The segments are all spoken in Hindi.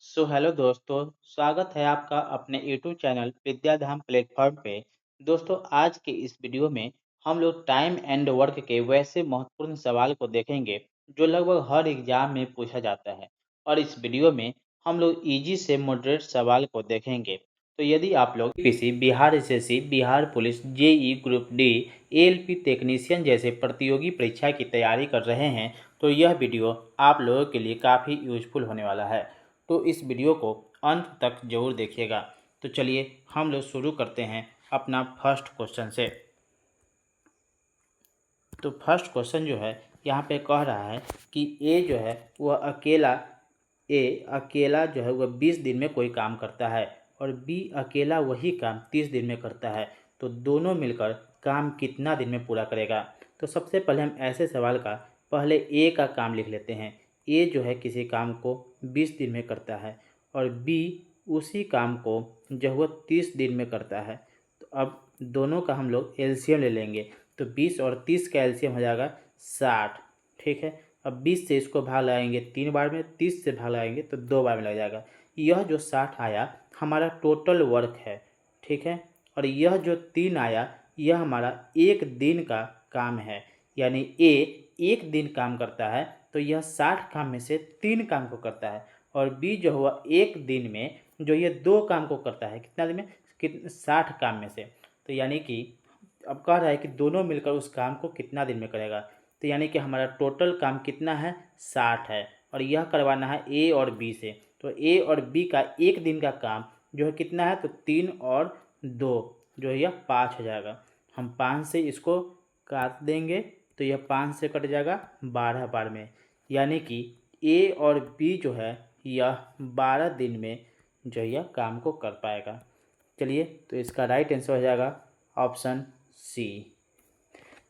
हेलो दोस्तों, स्वागत है आपका अपने यूट्यूब चैनल विद्याधाम प्लेटफॉर्म पे। दोस्तों, आज के इस वीडियो में हम लोग टाइम एंड वर्क के वैसे महत्वपूर्ण सवाल को देखेंगे जो लगभग हर एग्जाम में पूछा जाता है। और इस वीडियो में हम लोग इजी से मॉडरेट सवाल को देखेंगे। तो यदि आप लोग PC, Bihar SSC, Bihar police, JE group D, ALP technician जैसे प्रतियोगी परीक्षा की तैयारी कर रहे हैं तो यह वीडियो आप लोगों के लिए काफ़ी यूजफुल होने वाला है। तो इस वीडियो को अंत तक जरूर देखिएगा। तो चलिए हम लोग शुरू करते हैं अपना फर्स्ट क्वेश्चन से। तो फर्स्ट क्वेश्चन जो है यहाँ पे कह रहा है कि ए जो है वह अकेला जो है वह 20 दिन में कोई काम करता है और बी अकेला वही काम 30 दिन में करता है। तो दोनों मिलकर काम कितना दिन में पूरा करेगा। तो सबसे पहले हम ऐसे सवाल का पहले ए का काम लिख लेते हैं। ए जो है किसी काम को 20 दिन में करता है और बी उसी काम को जो वह 30 दिन में करता है। तो अब दोनों का हम लोग एलसीएम ले लेंगे। तो 20 और 30 का एलसीएम हो जाएगा 60। ठीक है, अब 20 से इसको भाग लगाएंगे 3 बार में, 30 से भाग लगाएंगे तो 2 बार में लग जाएगा। यह जो 60 आया हमारा टोटल वर्क है। ठीक है, और यह जो 3 आया यह हमारा एक दिन का काम है। यानी ए एक दिन काम करता है तो यह 60 काम में से 3 काम को करता है। और बी जो हुआ एक दिन में जो ये 2 काम को करता है। कितना दिन में? 60 काम में से। तो यानी कि अब कह रहा है कि दोनों मिलकर उस काम को कितना दिन में करेगा। तो यानी कि हमारा टोटल काम कितना है? 60 है और यह करवाना है ए और बी से। तो ए और बी का एक दिन का काम जो है कितना है? तो 3 और 2 जो है यह 5 हो जाएगा। हम 5 से इसको काट देंगे तो यह 5 से कट जाएगा 12 बार में। यानी कि ए और बी जो है यह 12 दिन में जो है यह काम को कर पाएगा। चलिए, तो इसका राइट आंसर हो जाएगा ऑप्शन सी।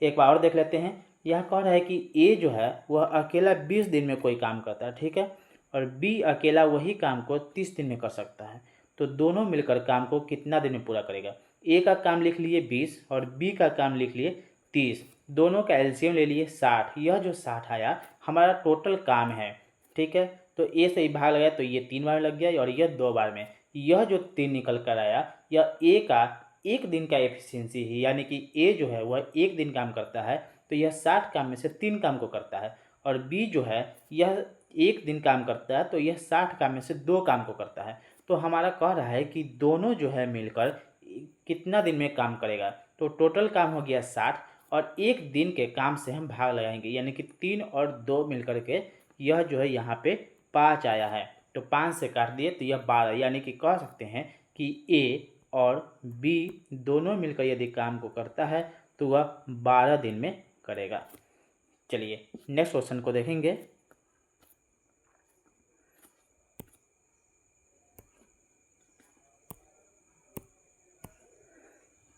एक बार और देख लेते हैं। यह कह रहा है कि ए जो है वह अकेला 20 दिन में कोई काम करता है। ठीक है, और बी अकेला वही काम को 30 दिन में कर सकता है। तो दोनों मिलकर काम को कितना दिन में पूरा करेगा। ए का काम लिख लिए 20 और बी का काम लिख लिए 30। दोनों का एलसीएम ले लिए 60। यह जो 60 आया हमारा टोटल काम है। ठीक है, तो ए से ही भाग लगाया तो ये 3 बार लग गया और यह 2 बार में। यह जो 3 निकल कर आया यह ए का एक दिन का एफिशिएंसी है। यानी कि ए जो है वह एक दिन काम करता है तो यह 60 काम में से 3 काम को करता है। और बी जो है यह एक दिन काम करता है तो यह 60 काम में से 2 काम को करता है। तो हमारा कह रहा है कि दोनों जो है मिलकर कितना दिन में काम करेगा। तो टोटल काम हो गया 60 और एक दिन के काम से हम भाग लगाएंगे। यानी कि 3 और 2 मिलकर के यह जो है यहाँ पे 5 आया है। तो 5 से काट दिए तो यह 12। यानी कि कह सकते हैं कि ए और बी दोनों मिलकर यदि काम को करता है तो वह 12 दिन में करेगा। चलिए नेक्स्ट क्वेश्चन को देखेंगे।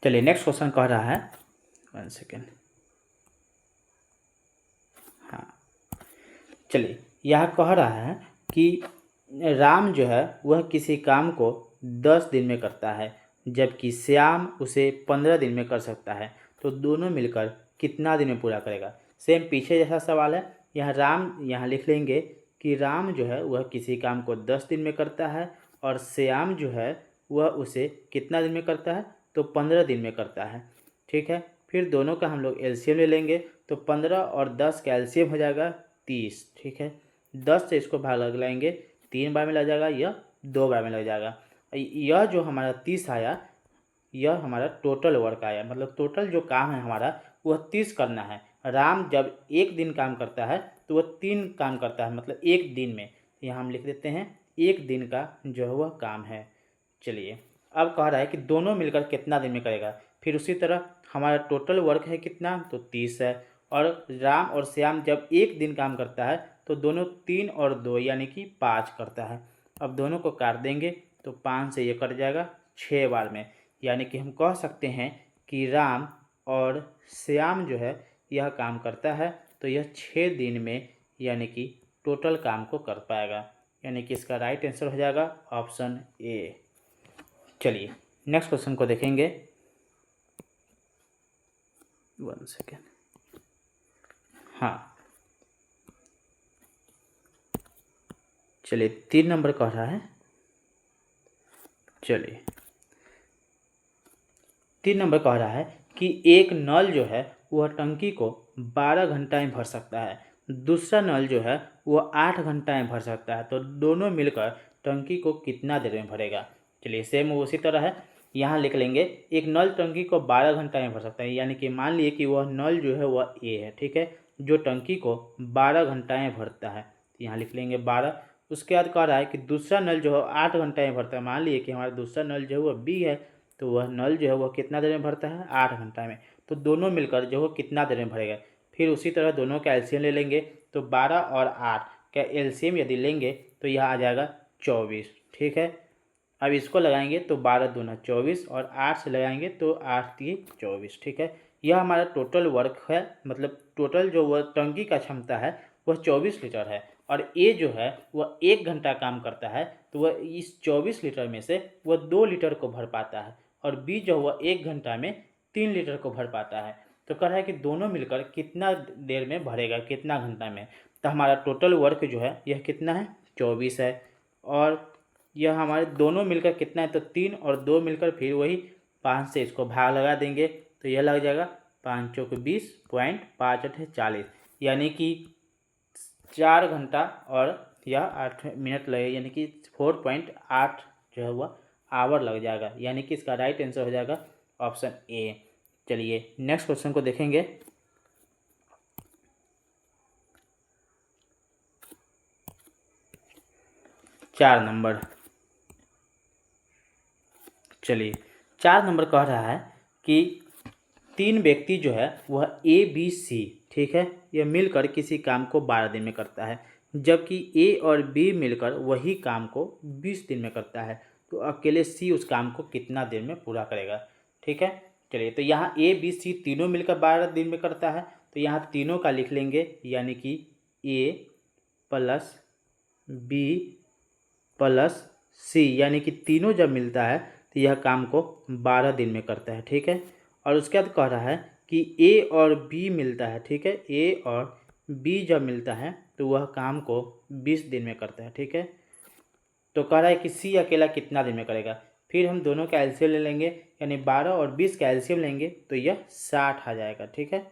चलिए नेक्स्ट क्वेश्चन कह रहा है, 1 सेकेंड। हाँ, चलिए यह कह रहा है कि राम जो है वह किसी काम को 10 दिन में करता है जबकि श्याम उसे 15 दिन में कर सकता है। तो दोनों मिलकर कितना दिन में पूरा करेगा। सेम पीछे जैसा सवाल है। यहाँ राम यहाँ लिख लेंगे कि राम जो है वह किसी काम को 10 दिन में करता है और श्याम जो है वह उसे कितना दिन में करता है? तो 15 दिन में करता है। ठीक है, फिर दोनों का हम लोग एलसीएम ले लेंगे। तो 15 और 10 का एलसीएम हो जाएगा 30। ठीक है, 10 से इसको भाग लगाएंगे 3 बार में लग जाएगा, यह 2 बार में लग जाएगा। यह जो हमारा 30 आया यह हमारा टोटल वर्क आया। मतलब टोटल जो काम है हमारा वह 30 करना है। राम जब एक दिन काम करता है तो वह 3 काम करता है, मतलब एक दिन में। यहाँ हम लिख देते हैं एक दिन का जो है वह काम है। चलिए, अब कह रहा है कि दोनों मिलकर कितना दिन में करेगा। फिर उसी तरह हमारा टोटल वर्क है कितना? तो 30 है। और राम और श्याम जब एक दिन काम करता है तो दोनों 3 और 2 यानी कि 5 करता है। अब दोनों को काट देंगे तो 5 से ये कट जाएगा 6 बार में। यानी कि हम कह सकते हैं कि राम और श्याम जो है यह काम करता है तो यह 6 दिन में यानी कि टोटल काम को कर पाएगा। यानी कि इसका राइट आंसर हो जाएगा ऑप्शन ए। चलिए नेक्स्ट क्वेश्चन को देखेंगे। 1 सेकेंड। हाँ, चलिए 3 नंबर कह रहा है, चलिए 3 नंबर कह रहा है कि एक नल जो है वह टंकी को 12 घंटा में भर सकता है, दूसरा नल जो है वह 8 घंटा में भर सकता है, तो दोनों मिलकर टंकी को कितना देर में भरेगा। चलिए सेम उसी तरह है, यहाँ लिख लेंगे एक नल टंकी को 12 घंटा में भर सकता है, यानी कि मान लिए कि वह नल जो है वह ए है, ठीक है, जो टंकी को 12 घंटा में भरता है, यहाँ लिख लेंगे 12। उसके बाद कह रहा है कि दूसरा नल जो है 8 घंटा में भरता है, मान लिए कि हमारा दूसरा नल जो है वह बी है, तो वह नल जो है वह कितना देर में भरता है, 8 घंटा में, तो दोनों मिलकर जो है कितना देर में भरेगा। फिर उसी तरह दोनों का एलसीएम ले लेंगे, तो 12 और 8 का एलसीएम यदि लेंगे तो यह आ जाएगा 24, ठीक है। अब इसको लगाएंगे तो 12 दूना 24 और 8 से लगाएंगे तो 8 3 24, ठीक है। यह हमारा टोटल वर्क है, मतलब टोटल जो वह टंकी का क्षमता है वह 24 लीटर है, और ए जो है वह 1 घंटा काम करता है, तो वह इस 24 लीटर में से वह 2 लीटर को भर पाता है, और बी जो वह 1 घंटा में 3 लीटर को भर पाता है। तो कह रहा है कि दोनों मिलकर कितना देर में भरेगा, कितना घंटा में। तो हमारा टोटल वर्क जो है यह कितना है, 24 है, और यह हमारे दोनों मिलकर कितना है, तो 3 और 2 मिलकर फिर वही 5 से इसको भाग लगा देंगे, तो यह लग जाएगा 5 चौक 20 पॉइंट 5 8 40, यानी कि 4 घंटा और यह 8 मिनट लगेगा, यानी कि 4.8 जो है वह आवर लग जाएगा, यानी कि इसका राइट आंसर हो जाएगा ऑप्शन ए। चलिए नेक्स्ट क्वेश्चन को देखेंगे। चार नंबर, चलिए 4 नंबर कह रहा है कि 3 व्यक्ति जो है वह ए बी सी, ठीक है, यह मिलकर किसी काम को 12 दिन में करता है, जबकि ए और बी मिलकर वही काम को 20 दिन में करता है, तो अकेले सी उस काम को कितना दिन में पूरा करेगा, ठीक है। चलिए तो यहाँ ए बी सी तीनों मिलकर 12 दिन में करता है, तो यहाँ तीनों का लिख लेंगे, यानी कि ए प्लस बी प्लस सी, यानी कि तीनों जब मिलता है तो यह काम को 12 दिन में करता है, ठीक है। और उसके बाद कह रहा है कि ए और बी मिलता है, ठीक है, ए और बी जब मिलता है तो वह काम को 20 दिन में करता है, ठीक है। तो कह रहा है कि सी अकेला कितना दिन में करेगा। फिर हम दोनों का एलसीएम ले लेंगे, यानी 12 और 20 का एलसीएम लेंगे तो यह 60 आ जाएगा, ठीक है।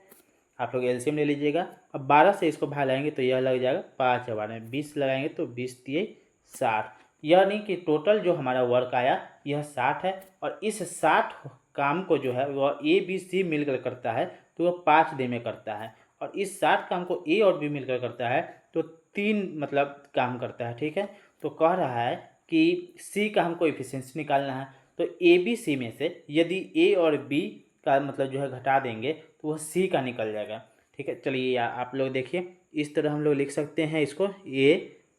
आप लोग एलसीएम ले लीजिएगा। अब 12 से इसको भाग लगाएंगे तो यह लग जाएगा 5 और 12 20 लगाएंगे तो 20 3 60, यानी कि टोटल जो हमारा वर्क आया यह 60 है, और इस 60 काम को जो है वह ए बी सी मिलकर करता है तो वह 5 दिन में करता है, और इस 60 काम को ए और बी मिलकर करता है तो 3 मतलब काम करता है, ठीक है। तो कह रहा है कि सी का हमको एफिशिएंसी निकालना है, तो ए बी सी में से यदि ए और बी का मतलब जो है घटा देंगे तो वह सी का निकल जाएगा, ठीक है। चलिए आप लोग देखिए, इस तरह हम लोग लिख सकते हैं इसको, ए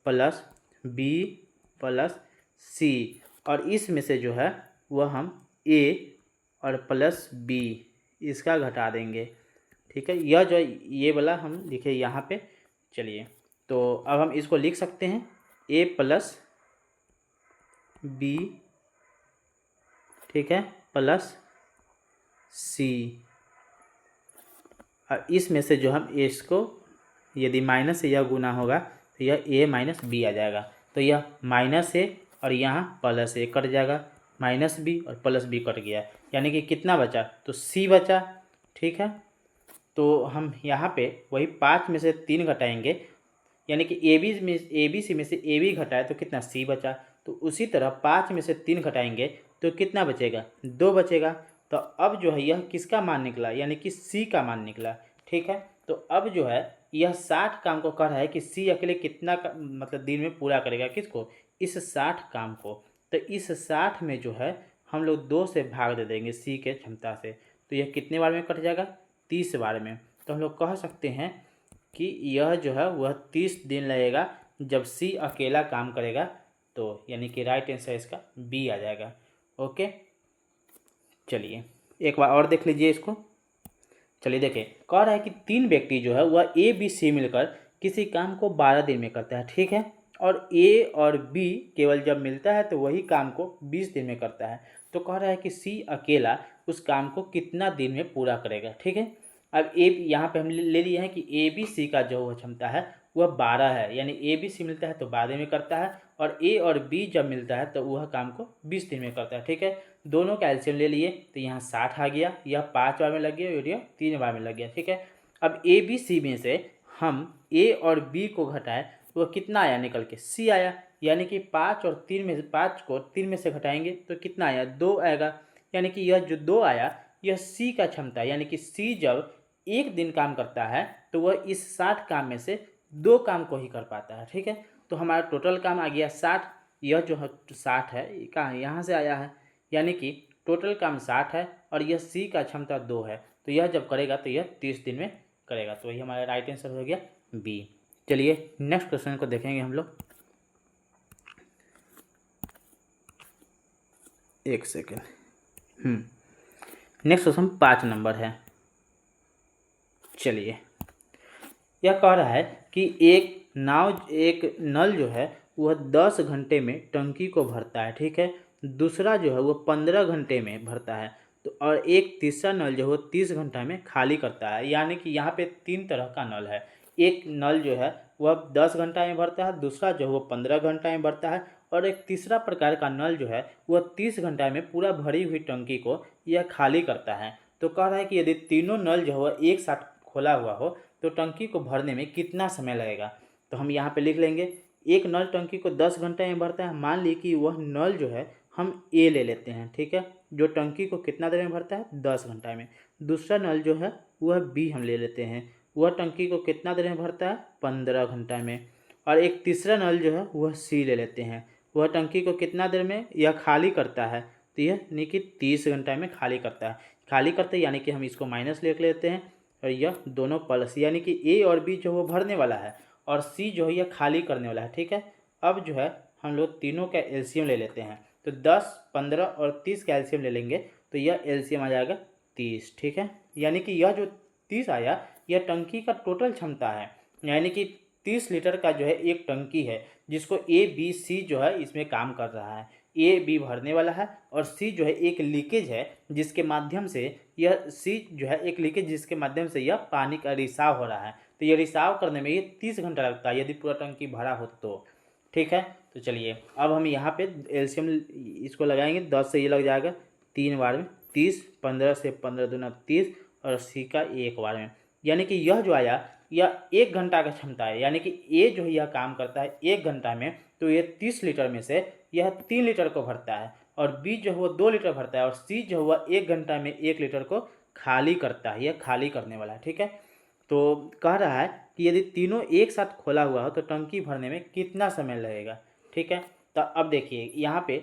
प्लस बी प्लस सी, और इसमें से जो है वह हम ए और प्लस बी इसका घटा देंगे, ठीक है। यह जो ये वाला हम लिखे यहाँ पे। चलिए तो अब हम इसको लिख सकते हैं ए प्लस बी, ठीक है, प्लस सी, और इसमें से जो हम इसको यदि माइनस से यह गुना होगा तो यह ए माइनस बी आ जाएगा, तो यह माइनस ए और यहाँ प्लस ए कट जाएगा, माइनस बी और प्लस बी कट गया, यानी कि कितना बचा, तो सी बचा, ठीक है। तो हम यहाँ पे वही 5 में से 3 घटाएंगे, यानी कि ए बी सी में से ए बी घटाए तो कितना सी बचा, तो उसी तरह 5 में से 3 घटाएंगे तो कितना बचेगा, 2 बचेगा। तो अब जो है यह किसका मान निकला, यानी कि सी का मान निकला, ठीक है। तो अब जो है यह 60 काम को कह रहा है कि सी अकेले कितना मतलब दिन में पूरा करेगा, किसको, इस 60 काम को। तो इस 60 में जो है हम लोग 2 से भाग दे देंगे सी के क्षमता से, तो यह कितने बार में कट जाएगा, 30 बार में। तो हम लोग कह सकते हैं कि यह जो है वह 30 दिन लगेगा जब सी अकेला काम करेगा, तो यानी कि राइट आंसर इसका बी आ जाएगा। ओके, चलिए एक बार और देख लीजिए इसको। चलिए देखिए, कह रहा है कि 3 व्यक्ति जो है वह ए बी सी मिलकर किसी काम को 12 दिन में करता है, ठीक है, और ए और बी केवल जब मिलता है तो वही काम को 20 दिन में करता है। तो कह रहा है कि सी अकेला उस काम को कितना दिन में पूरा करेगा, ठीक है। अब ए यहाँ पे हम ले लिए हैं कि ए बी सी का जो क्षमता है वह 12 है, यानी ए बी सी मिलता है तो 12 में करता है, और ए और बी जब मिलता है तो वह काम को 20 दिन में करता है। ठीक है, दोनों का एलसीएम ले लिए तो यहाँ 60 आ गया, यह 5 बार में लग गया और यह 3 बार में लग गया। ठीक है, अब ए बी सी में से हम ए और बी को घटाए तो वह कितना आया निकल के, सी आया, यानी कि 5 और 3 में से 5 को 3 में से घटाएंगे तो कितना आया, 2 आएगा, यानी कि यह जो 2 आया यह सी का क्षमता है, यानी कि सी जब एक दिन काम करता है तो वह इस 60 काम में से 2 काम को ही कर पाता है। ठीक है, तो हमारा टोटल काम आ गया 60, यह जो है 60 है कहाँ, यहाँ से आया है, यानी कि टोटल काम 60 है और यह सी का क्षमता 2 है, तो यह जब करेगा तो यह 30 दिन में करेगा, तो वही हमारा राइट आंसर हो गया बी। चलिए नेक्स्ट क्वेश्चन को देखेंगे हम लोग, एक सेकेंड। नेक्स्ट क्वेश्चन 5 नंबर है। चलिए, यह कह रहा है कि एक नल जो है वह 10 घंटे में टंकी को भरता है। ठीक है, दूसरा जो है वह 15 घंटे में भरता है, तो और एक तीसरा नल जो है 30 घंटा में खाली करता है, यानी कि यहाँ पे 3 तरह का नल है। एक नल जो है वह 10 घंटा में भरता है, दूसरा जो है वह 15 घंटा में भरता है, और एक तीसरा प्रकार का नल जो है वह 30 घंटा में पूरा भरी हुई टंकी को यह खाली करता है। तो कह रहा है कि यदि तीनों नल जो है वह एक साथ खोला हुआ हो तो टंकी को भरने में कितना समय लगेगा। तो हम यहाँ पे लिख लेंगे, एक नल टंकी को 10 घंटे में भरता है, मान ली कि वह नल जो है हम ए ले लेते हैं। ठीक है, जो टंकी को कितना देर में भरता है, 10 घंटा में। दूसरा नल जो है वह बी हम ले लेते हैं, वह टंकी को कितना देर में भरता है, 15 घंटा में। और एक तीसरा नल जो है वह सी ले लेते हैं, वह टंकी को कितना देर में यह खाली करता है, तो यह यानी कि 30 घंटा में खाली करता है। खाली करते यानी कि हम इसको माइनस लिख लेते हैं और यह दोनों प्लस, यानी कि ए और बी जो वो भरने वाला है और सी जो है यह खाली करने वाला है। ठीक है, अब जो है हम लोग तीनों का एलसीएम ले लेते हैं, तो 10, 15 और 30 का एलसीएम ले लेंगे तो यह एलसीएम आ जाएगा 30। ठीक है, यानी कि यह जो 30 आया यह टंकी का टोटल क्षमता है, यानी कि 30 लीटर का जो है एक टंकी है जिसको ए बी सी जो है इसमें काम कर रहा है। ए बी भरने वाला है और सी जो है एक लीकेज है जिसके माध्यम से यह सी जो है एक लीकेज जिसके माध्यम से यह पानी का रिसाव हो रहा है, तो यह रिसाव करने में ये 30 घंटा लगता है यदि पूरा टंकी भरा हो तो। ठीक है, तो चलिए अब हम यहाँ पे एलसीएम इसको लगाएंगे, 10 से ये लग जाएगा 3 बार में 30, 15 से 15 दूना 30 और सी का 1 बार में, यानी कि यह जो आया यह 1 घंटा का क्षमता है, यानी कि ए जो है यह काम करता है 1 घंटा में, तो ये 30 लीटर में से यह 3 लीटर को भरता है, और बी जो है वो 2 लीटर भरता है, और सी जो है वह 1 घंटा में 1 लीटर को खाली करता है, यह खाली करने वाला है। ठीक है, तो कह रहा है कि यदि तीनों एक साथ खोला हुआ हो तो टंकी भरने में कितना समय लगेगा। ठीक है, तो अब देखिए यहाँ पे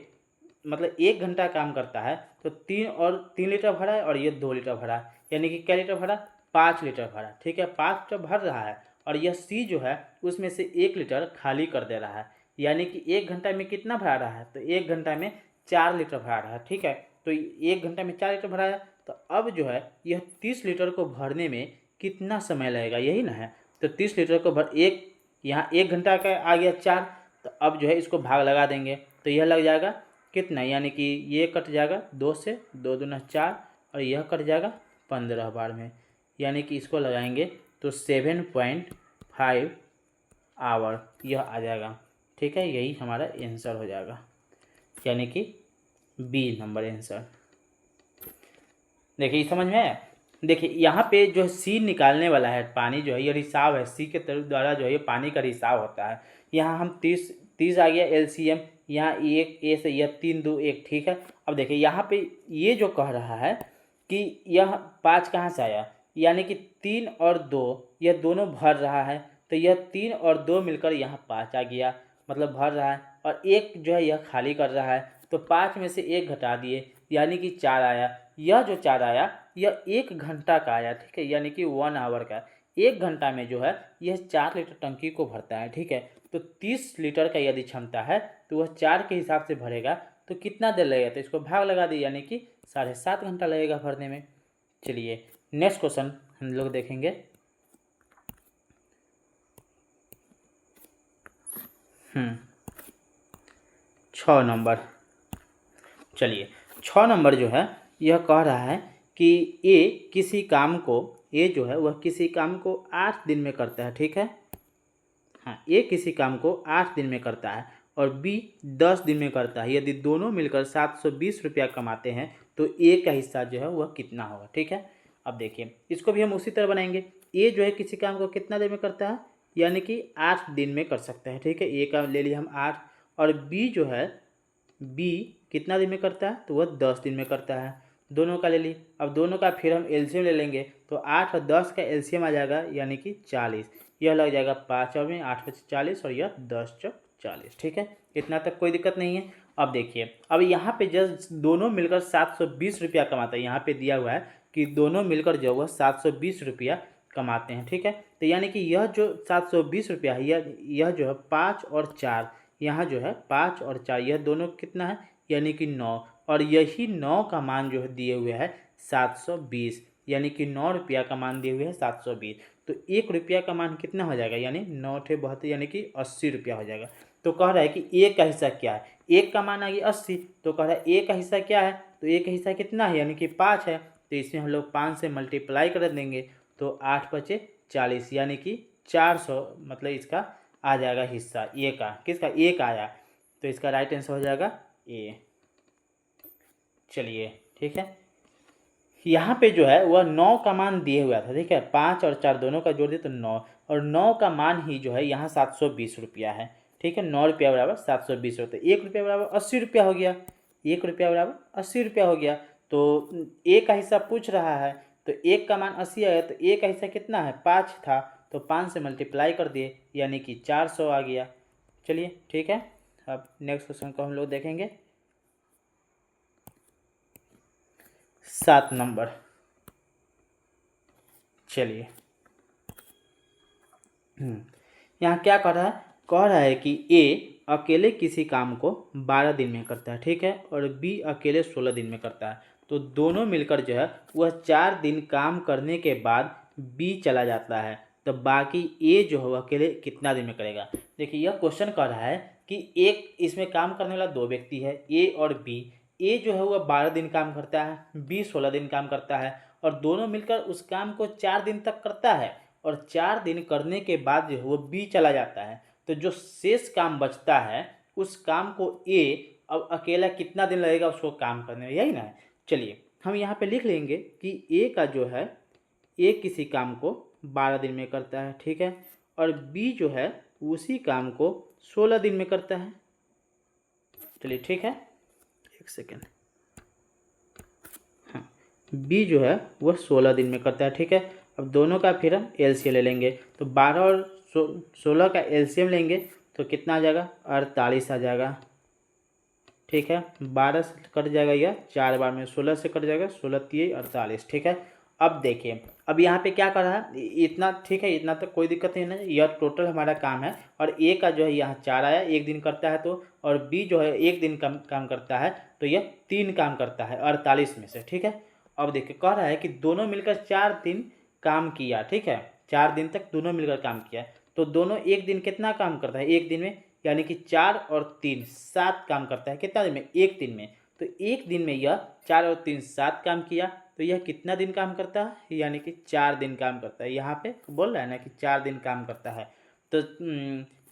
मतलब 1 घंटा काम करता है तो 3 लीटर भरा है और ये 2 लीटर भरा है, यानी कि क्या लीटर भरा, 5 लीटर भरा। ठीक है, 5 लीटर भर रहा है और यह सी जो है उसमें से 1 लीटर खाली कर दे रहा है, यानी कि 1 घंटा में कितना भरा रहा है, तो 1 घंटा में 4 लीटर भरा रहा है। ठीक है, तो 1 घंटा में 4 लीटर भराया, तो अब जो है यह 30 लीटर को भरने में कितना समय लगेगा, यही ना है। तो 30 लीटर को भर एक यहाँ 1 घंटा का आ गया 4, तो अब जो है इसको भाग लगा देंगे तो यह लग जाएगा कितना, यानी कि ये कट जाएगा 2 से, 2 दूना 4 और यह कट जाएगा 15 बार में, यानी कि इसको लगाएंगे तो 7.5 आवर यह आ जाएगा। ठीक है, यही हमारा आंसर हो जाएगा, यानी कि बी नंबर आंसर। देखिए समझ में आया। देखिए यहाँ पे जो सी निकालने वाला है पानी जो है ये रिसाव है, सी के द्वारा जो है ये पानी का रिसाव होता है। यहाँ हम 30 आ गया एलसीएम, यहाँ एक ए से यह 3 2 1। ठीक है, अब देखिए यहाँ पे ये जो कह रहा है कि यह 5 कहाँ से आया, यानी कि 3 और 2 यह दोनों भर रहा है, तो यह 3 और 2 मिलकर यहाँ 5 आ गया, मतलब भर रहा है, और एक जो है यह खाली कर रहा है, तो 5 में से 1 घटा दिए यानी कि 4 आया। यह जो 4 आया यह 1 घंटा का आया। ठीक है, यानी कि 1 आवर का, 1 घंटा में जो है यह 4 लीटर टंकी को भरता है। ठीक है, तो 30 लीटर का यदि क्षमता है तो वह 4 के हिसाब से भरेगा, तो कितना देर लगेगा, तो इसको भाग लगा दिए यानी कि 7.5 घंटा लगेगा भरने में। चलिए नेक्स्ट क्वेश्चन हम लोग देखेंगे। 6 नंबर। चलिए 6 नंबर जो है यह कह रहा है कि ए जो है वह किसी काम को 8 दिन में करता है। ठीक है, हाँ, ए किसी काम को 8 दिन में करता है और बी 10 दिन में करता है। यदि दोनों मिलकर 720 रुपया कमाते हैं तो ए का हिस्सा जो है वह कितना होगा। ठीक है, अब देखिए इसको भी हम उसी तरह बनाएंगे। ए जो है किसी काम को कितना दिन में करता है, यानी कि 8 दिन में कर सकता है। ठीक है, ए का ले लिया हम 8, और बी जो है बी कितना दिन में करता है, तो वह 10 दिन में करता है। दोनों का ले ली, अब दोनों का फिर हम एलसीएम ले लेंगे, तो 8 और 10 का एलसीएम आ जाएगा यानी कि 40। यह लग जाएगा 5 और में 8 5 40 और यह 10 चौक 40। ठीक है, इतना तक कोई दिक्कत नहीं है। अब देखिए, अब यहाँ पे जस्ट दोनों मिलकर 720 रुपया कमाता है। यहाँ पे दिया हुआ है कि दोनों मिलकर जो वह 720 रुपया कमाते हैं। ठीक है, तो यानी कि यह जो 720 रुपया है, यह जो है 5 और 4, यहाँ जो है 5 और 4, यह दोनों कितना है, यानी कि 9, और यही 9 का मान जो है दिए हुए है 720, यानी कि 9 रुपया का मान दिए हुए है 720। तो 1 रुपया का मान कितना हो जाएगा, यानी 9 ठे 72, यानी कि 80 रुपया हो जाएगा। तो कह रहा है कि ए का हिस्सा क्या है, एक का मान आ गया 80, तो कह रहा है ए का हिस्सा क्या है, तो ए का हिस्सा कितना है, यानी कि 5 है। तो इसमें हम लोग 5 से मल्टीप्लाई कर देंगे, तो 8 बचे 40, यानी कि 400, मतलब इसका आ जाएगा हिस्सा ए का। किसका, ए का आया, तो इसका राइट आंसर हो जाएगा ए। चलिए ठीक है, यहाँ पे जो है वह 9 का मान दिए हुआ था। ठीक है, 5 और 4 दोनों का जोड़ दिए तो 9, और 9 का मान ही जो है यहाँ 720 रुपया है। ठीक है, 9 रुपया बराबर 720 रुपये, 1 रुपया बराबर 80 रुपया हो गया। 1 रुपया बराबर 80 रुपया हो गया। तो ए का हिस्सा पूछ रहा है, तो 1 का मान 80 आया, तो ए का हिस्सा कितना है, 5 था, तो 5 से मल्टीप्लाई कर दिए, यानी कि 400 आ गया। चलिए ठीक है, अब नेक्स्ट क्वेश्चन को हम लोग देखेंगे। 7 नंबर, चलिए यहाँ क्या कर रहा है, कह रहा है कि ए अकेले किसी काम को 12 दिन में करता है। ठीक है, और बी अकेले 16 दिन में करता है। तो दोनों मिलकर जो है वह 4 दिन काम करने के बाद बी चला जाता है, तो बाकी ए जो है वह अकेले कितना दिन में करेगा। देखिए यह क्वेश्चन कह रहा है कि एक इसमें काम करने वाला 2 व्यक्ति है, ए और बी। ए जो है वह 12 दिन काम करता है, बी 16 दिन काम करता है, और दोनों मिलकर उस काम को 4 दिन तक करता है, और 4 दिन करने के बाद जो है वो बी चला जाता है। तो जो शेष काम बचता है उस काम को ए अब अकेला कितना दिन लगेगा उसको काम करने में, यही ना है। चलिए हम यहाँ पे लिख लेंगे कि ए का जो है, ए किसी काम को 12 दिन में करता है। ठीक है, और बी जो है उसी काम को 16 दिन में करता है। चलिए ठीक है, एक सेकेंड, हाँ, बी जो है वह 16 दिन में करता है। ठीक है, अब दोनों का फिर हम एलसीएम ले लेंगे, तो 12 और 16 का एलसीएम लेंगे तो कितना आ जाएगा, 48 आ जाएगा। ठीक है, 12 से कट जाएगा, यह 4 बार में 16 से कट जाएगा, 16 3 48। ठीक है, अब देखिए, अब यहाँ पे क्या कर रहा है, इतना ठीक है, इतना तक कोई दिक्कत नहीं है। यह टोटल हमारा काम है, और ए का जो है यहाँ 4 आया, 1 दिन करता है तो, और बी जो है 1 दिन काम करता है, तो यह 3 काम करता है 48 में से। ठीक है, अब देखिए कह रहा है कि दोनों मिलकर 4 दिन काम किया। ठीक है, 4 दिन तक दोनों मिलकर काम किया, तो दोनों 1 दिन कितना काम करता है, 1 दिन में, यानी कि 4 और 3 7 काम करता है। कितना दिन में, 1 दिन में। तो 1 दिन में यह 4 और 3 7 काम किया, तो यह कितना दिन काम करता है, यानी कि 4 दिन काम करता है। यहाँ पे बोल रहा है ना कि 4 दिन काम करता है, तो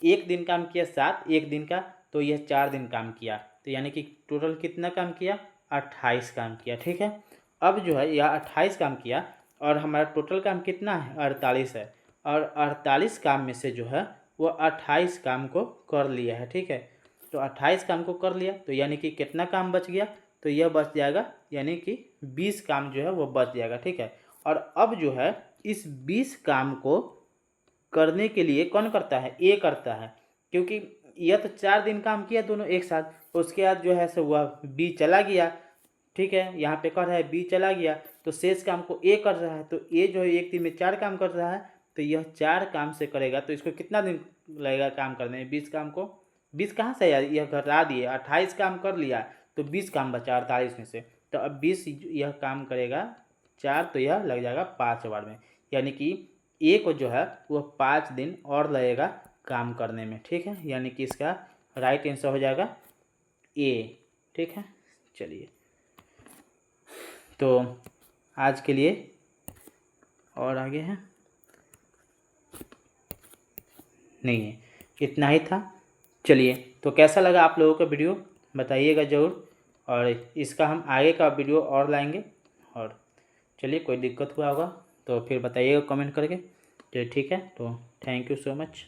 1 दिन काम किया 7, 1 दिन का, तो यह 4 दिन काम किया, तो यानी कि टोटल कितना काम किया, 28 काम किया। ठीक है, अब जो है यह 28 काम किया, और हमारा टोटल काम कितना है, 48 है, और 48 काम में से जो है वो 28 काम को कर लिया है। ठीक है, तो 28 काम को कर लिया, तो यानी कि कितना काम बच गया, तो यह बच जाएगा, यानी कि 20 काम जो है वो बच जाएगा। ठीक है, और अब जो है इस 20 काम को करने के लिए कौन करता है, ए करता है, क्योंकि यह तो 4 दिन काम किया दोनों एक साथ, उसके बाद जो है सो वह बी चला गया। ठीक है, यहाँ पे कह रहा है बी चला गया, तो शेष काम को ए कर रहा है, तो ए जो है 1 दिन में 4 काम कर रहा है, तो यह 4 काम से करेगा, तो इसको कितना दिन लगेगा काम करने में, 20 काम को, 20 कहाँ से आया, यह घटा दिए, 28 काम कर लिया, तो 20 काम बचा 48 में से, तो अब 20 यह काम करेगा 4, तो यह लग जाएगा 5 बार में, यानी कि ए को जो है वह 5 दिन और लगेगा काम करने में। ठीक है, यानी कि इसका राइट आंसर हो जाएगा ए। ठीक है, चलिए तो आज के लिए और आगे है नहीं है। इतना ही था। चलिए, तो कैसा लगा आप लोगों का वीडियो बताइएगा ज़रूर, और इसका हम आगे का वीडियो और लाएंगे। और चलिए, कोई दिक्कत हुआ होगा तो फिर बताइएगा कमेंट करके। चलिए ठीक है, तो थैंक यू सो मच।